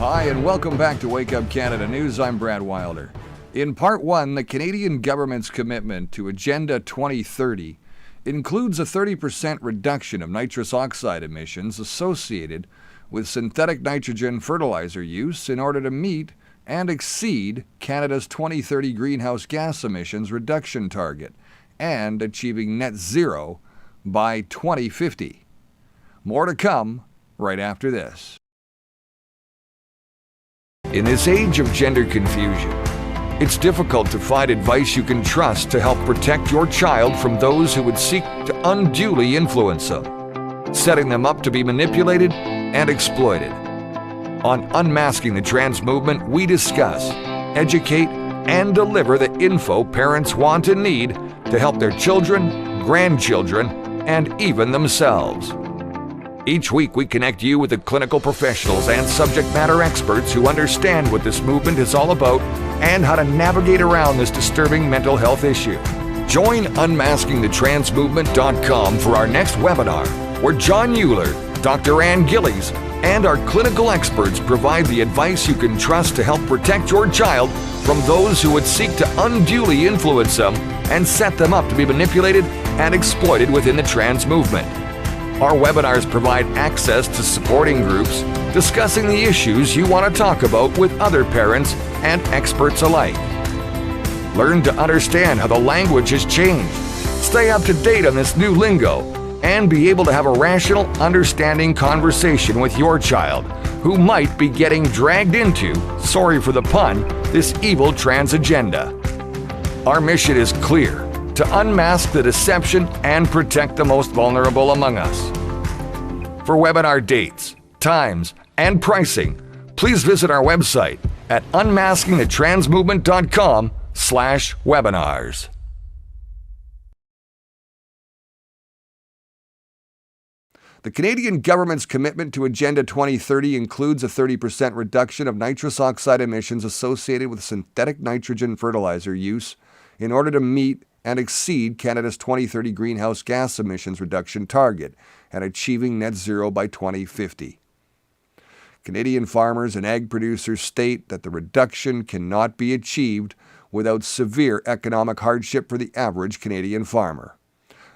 Hi, and welcome back to Wake Up Canada News. I'm Brad Wilder. In Part 1, the Canadian government's commitment to Agenda 2030 includes a 30% reduction of nitrous oxide emissions associated with synthetic nitrogen fertilizer use in order to meet and exceed Canada's 2030 greenhouse gas emissions reduction target and achieving net zero by 2050. More to come right after this. In this age of gender confusion, it's difficult to find advice you can trust to help protect your child from those who would seek to unduly influence them, setting them up to be manipulated and exploited. On Unmasking the Trans Movement, we discuss, educate, and deliver the info parents want and need to help their children, grandchildren, and even themselves. Each week, we connect you with the clinical professionals and subject matter experts who understand what this movement is all about and how to navigate around this disturbing mental health issue. Join UnmaskingTheTransMovement.com for our next webinar, where John Euler, Dr. Ann Gillies, and our clinical experts provide the advice you can trust to help protect your child from those who would seek to unduly influence them and set them up to be manipulated and exploited within the trans movement. Our webinars provide access to supporting groups discussing the issues you want to talk about with other parents and experts alike. Learn to understand how the language has changed, stay up to date on this new lingo, and be able to have a rational, understanding conversation with your child who might be getting dragged into, sorry for the pun, this evil trans agenda. Our mission is clear: to unmask the deception and protect the most vulnerable among us. For webinar dates, times, and pricing, please visit our website at unmaskingthetransmovement.com/webinars. The Canadian government's commitment to Agenda 2030 includes a 30% reduction of nitrous oxide emissions associated with synthetic nitrogen fertilizer use in order to meet and exceed Canada's 2030 greenhouse gas emissions reduction target and achieving net zero by 2050. Canadian farmers and ag producers state that the reduction cannot be achieved without severe economic hardship for the average Canadian farmer.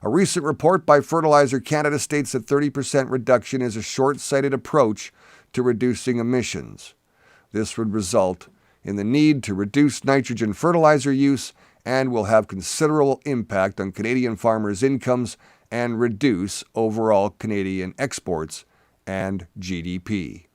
A recent report by Fertilizer Canada states that 30% reduction is a short-sighted approach to reducing emissions. This would result in the need to reduce nitrogen fertilizer use and will have considerable impact on Canadian farmers' incomes and reduce overall Canadian exports and GDP.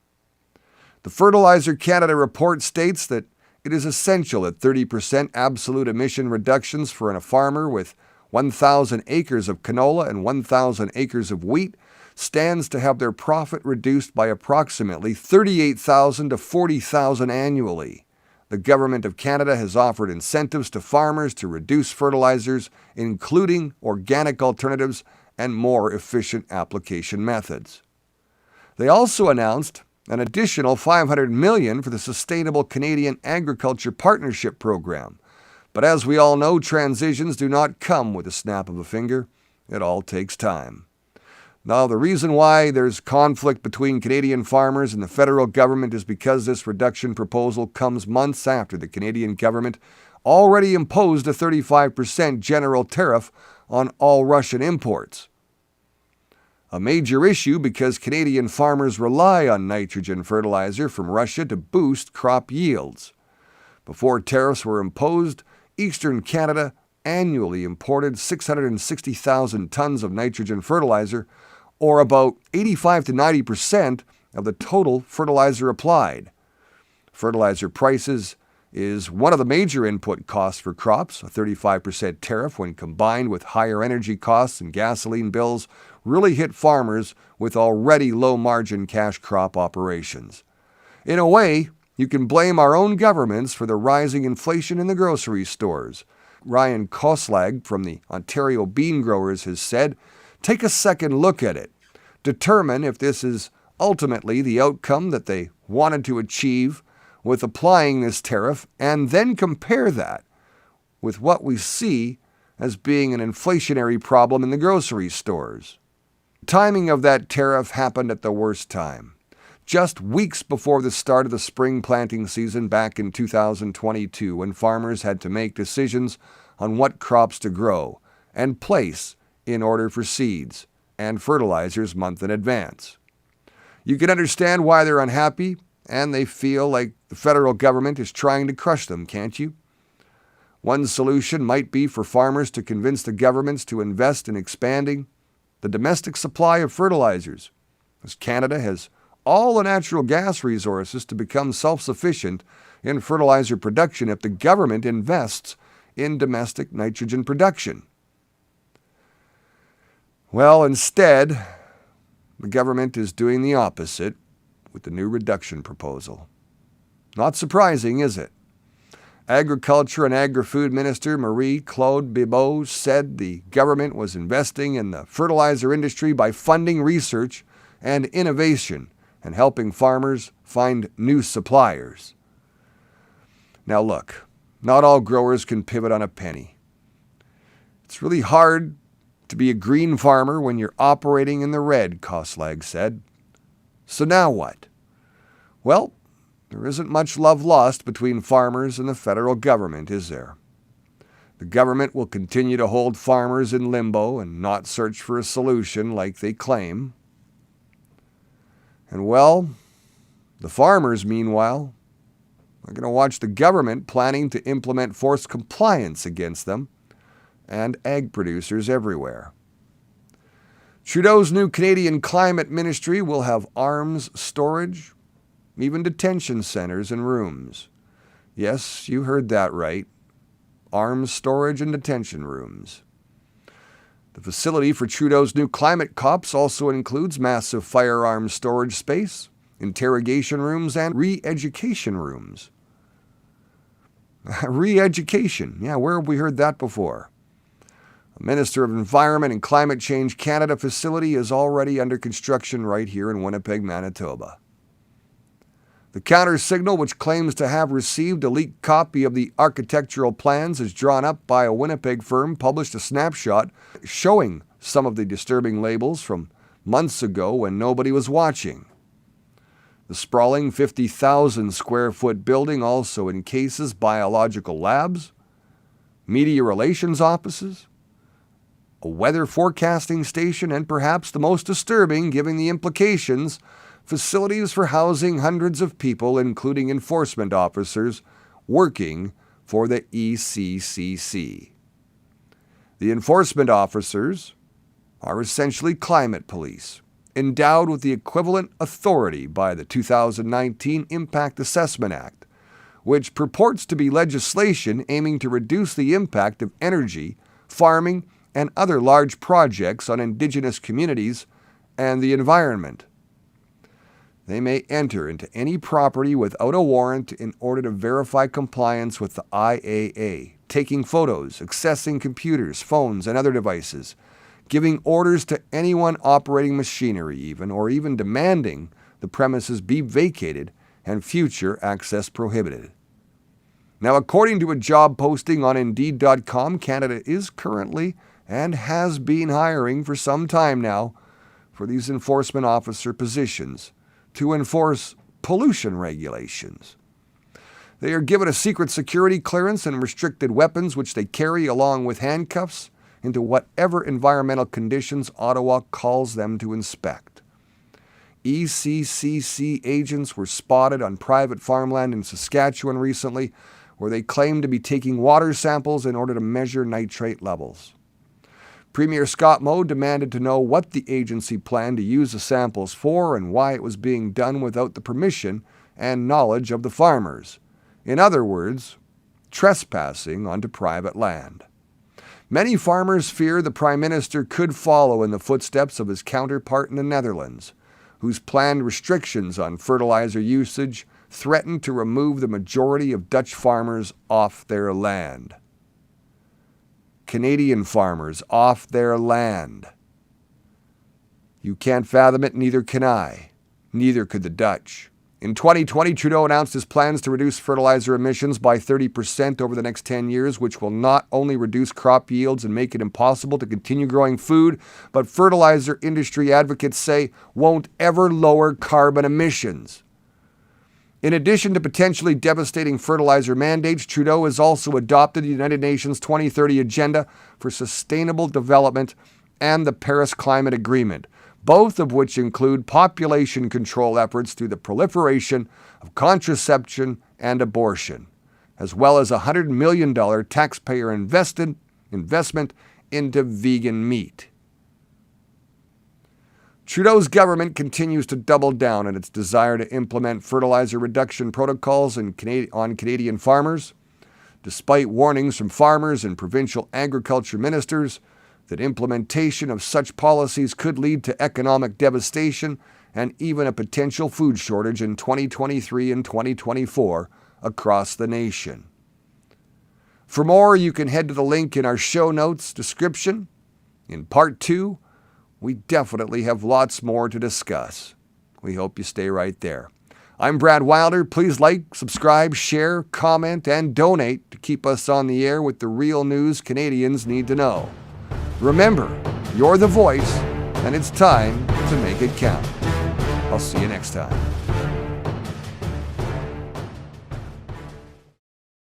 The Fertilizer Canada report states that it is essential that 30% absolute emission reductions for a farmer with 1,000 acres of canola and 1,000 acres of wheat stands to have their profit reduced by approximately $38,000 to $40,000 annually. The Government of Canada has offered incentives to farmers to reduce fertilizers, including organic alternatives and more efficient application methods. They also announced an additional $500 million for the Sustainable Canadian Agriculture Partnership Program. But as we all know, transitions do not come with a snap of a finger. It all takes time. Now, the reason why there's conflict between Canadian farmers and the federal government is because this reduction proposal comes months after the Canadian government already imposed a 35% general tariff on all Russian imports. A major issue because Canadian farmers rely on nitrogen fertilizer from Russia to boost crop yields. Before tariffs were imposed, Eastern Canada annually imported 660,000 tons of nitrogen fertilizer, or about 85 to 90% of the total fertilizer applied. Fertilizer prices is one of the major input costs for crops. A 35% tariff, when combined with higher energy costs and gasoline bills, really hit farmers with already low-margin cash crop operations. In a way, you can blame our own governments for the rising inflation in the grocery stores. Ryan Koslag from the Ontario Bean Growers has said, "Take a second look at it. Determine if this is ultimately the outcome that they wanted to achieve with applying this tariff, and then compare that with what we see as being an inflationary problem in the grocery stores." Timing of that tariff happened at the worst time. just weeks before the start of the spring planting season back in 2022, when farmers had to make decisions on what crops to grow and place in order for seeds and fertilizers months in advance. You can understand why they're unhappy, and they feel like the federal government is trying to crush them, can't you? One solution might be for farmers to convince the governments to invest in expanding the domestic supply of fertilizers, as Canada has all the natural gas resources to become self-sufficient in fertilizer production if the government invests in domestic nitrogen production. Well, instead, the government is doing the opposite with the new reduction proposal. Not surprising, is it? Agriculture and Agri-Food Minister Marie-Claude Bibeau said the government was investing in the fertilizer industry by funding research and innovation and helping farmers find new suppliers. Now look, not all growers can pivot on a penny. It's really hard to be a green farmer when you're operating in the red, Koslag said. So now what? Well, there isn't much love lost between farmers and the federal government, is there? The government will continue to hold farmers in limbo and not search for a solution like they claim. And well, the farmers, meanwhile, are going to watch the government planning to implement forced compliance against them and ag producers everywhere. Trudeau's new Canadian climate ministry will have arms storage, even detention centers and rooms. Yes, you heard that right. Arms storage and detention rooms. The facility for Trudeau's new climate cops also includes massive firearms storage space, interrogation rooms, and re-education rooms. Re-education. Yeah, where have we heard that before? A Minister of Environment and Climate Change Canada facility is already under construction right here in Winnipeg, Manitoba. The counter-signal, which claims to have received a leaked copy of the architectural plans as drawn up by a Winnipeg firm, published a snapshot showing some of the disturbing labels from months ago when nobody was watching. The sprawling 50,000 square foot building also encases biological labs, media relations offices, a weather forecasting station, and perhaps the most disturbing, given the implications, facilities for housing hundreds of people, including enforcement officers, working for the ECCC. The enforcement officers are essentially climate police, endowed with the equivalent authority by the 2019 Impact Assessment Act, which purports to be legislation aiming to reduce the impact of energy, farming, and other large projects on Indigenous communities and the environment. They may enter into any property without a warrant in order to verify compliance with the IAA, taking photos, accessing computers, phones, and other devices, giving orders to anyone operating machinery or even demanding the premises be vacated and future access prohibited. Now, according to a job posting on Indeed.com, Canada is currently and has been hiring for some time now for these enforcement officer positions to enforce pollution regulations. They are given a secret security clearance and restricted weapons which they carry along with handcuffs into whatever environmental conditions Ottawa calls them to inspect. ECCC agents were spotted on private farmland in Saskatchewan recently, where they claimed to be taking water samples in order to measure nitrate levels. Premier Scott Moe demanded to know what the agency planned to use the samples for and why it was being done without the permission and knowledge of the farmers. In other words, trespassing onto private land. Many farmers fear the Prime Minister could follow in the footsteps of his counterpart in the Netherlands, whose planned restrictions on fertilizer usage threaten to remove the majority of Dutch farmers off their land. Canadian farmers off their land. You can't fathom it, neither can I. Neither could the Dutch. In 2020, Trudeau announced his plans to reduce fertilizer emissions by 30% over the next 10 years, which will not only reduce crop yields and make it impossible to continue growing food, but fertilizer industry advocates say won't ever lower carbon emissions. In addition to potentially devastating fertilizer mandates, Trudeau has also adopted the United Nations 2030 Agenda for Sustainable Development and the Paris Climate Agreement, both of which include population control efforts through the proliferation of contraception and abortion, as well as a $100 million taxpayer investment into vegan meat. Trudeau's government continues to double down on its desire to implement fertilizer reduction protocols on Canadian farmers, despite warnings from farmers and provincial agriculture ministers that implementation of such policies could lead to economic devastation and even a potential food shortage in 2023 and 2024 across the nation. For more, you can head to the link in our show notes description. In Part 2, we definitely have lots more to discuss. We hope you stay right there. I'm Brad Wilder. Please like, subscribe, share, comment, and donate to keep us on the air with the real news Canadians need to know. Remember, you're the voice, and it's time to make it count. I'll see you next time.